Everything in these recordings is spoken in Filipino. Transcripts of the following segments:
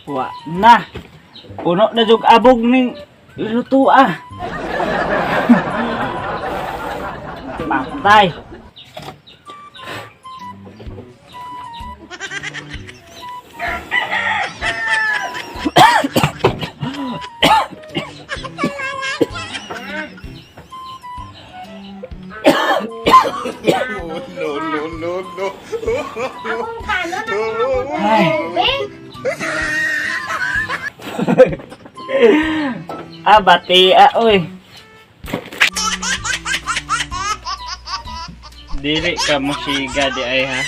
Wa na. Puno na jug abog ning luto ah. Patay. No. Akong kano na Ay. tubig. Batia oy. Dili ka mo siga di ay ha.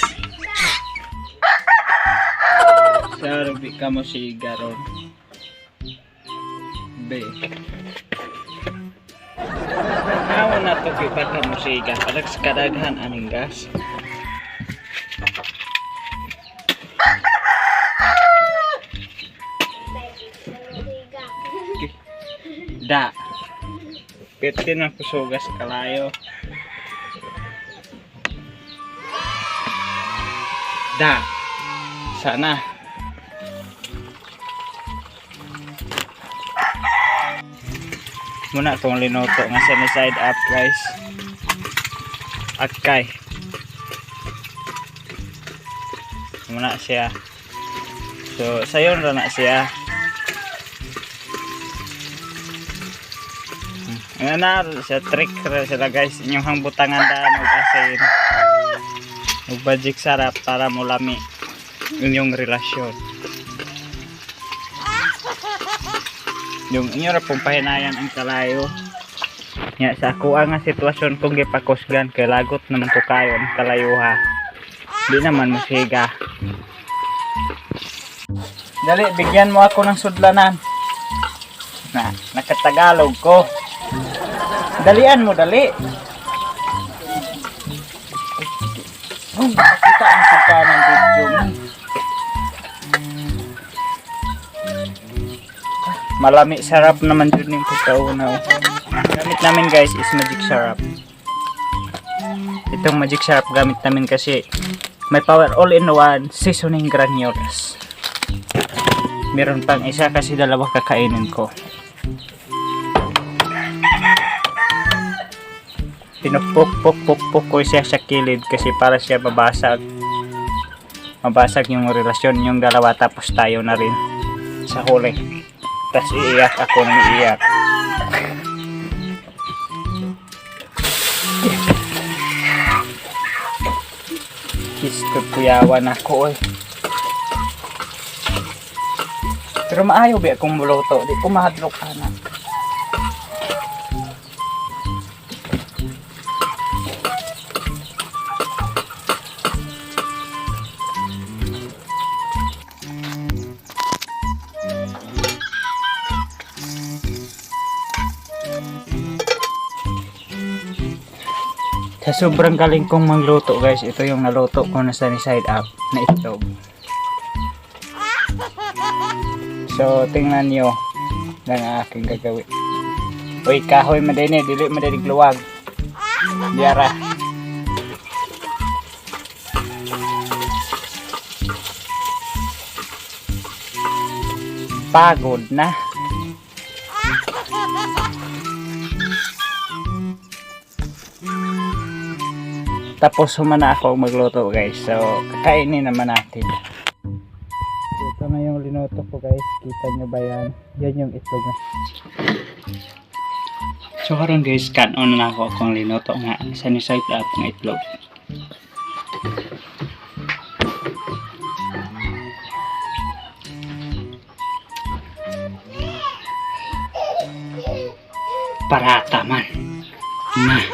Sarubi ka mo siga ron. Be. Ako na to kita ka mo siga. Palag sa kadaghan aning gas. Da. Pwede na kusugas kalayo. Da. Sana. Muna itong linuto nga sa side up guys. Akay. Muna siya. So sayon ra na siya. Nga na siya trick ra sila guys. Inyong hangbutangan daan og asin. Ug bajik sarap para mulami inyong relasyon. Yung inyo ra pong pahinayan ang kalayo. Nya sa ako nga sitwasyon kung gipakusgan kay lagot naman ko kayo ang kalayo ha. Di naman musiga. Dali, bigyan mo ako ng sudlanan. Na, nakatagalog ko. Dalian mo, dali. Oh, makakita ang suka ng video mo. Malami, sarap naman dun yung pagkaunaw. Gamit namin guys is magic syrup. Itong magic syrup gamit namin kasi may power all-in-one seasoning granules. Meron pang isa kasi dalawa kakainin ko. Pinupok ko siya sa kilid kasi para siya mabasag yung relasyon yung dalawa tapos tayo na rin sa huli. Tapos iiyak ako nang iiyak. Kiss ko kuyawan ako eh. Pero maayo ba akong muluto? Di ko mahadlok anak. Sa sobrang galing kong magluto guys, ito yung naluto ko na sunny side up na itlog. So tingnan nyo ng aking gagawin. Uy, kahoy madini, dili madalig luwag. Biara. Pagod na. Tapos humana ako magluto guys. So kakainin naman natin. Ito na yung linuto ko guys. Kita nyo ba yan? Yan yung itlog na. So karon guys, kanon na ako akong linuto nga sunny side up ng itlog. Parata man. Nah.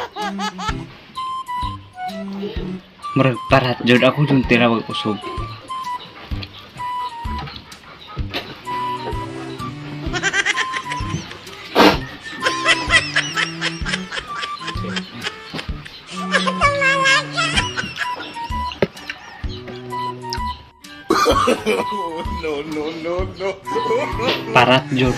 Murag parat jud ako dun tinawag usog. No. Parat jud.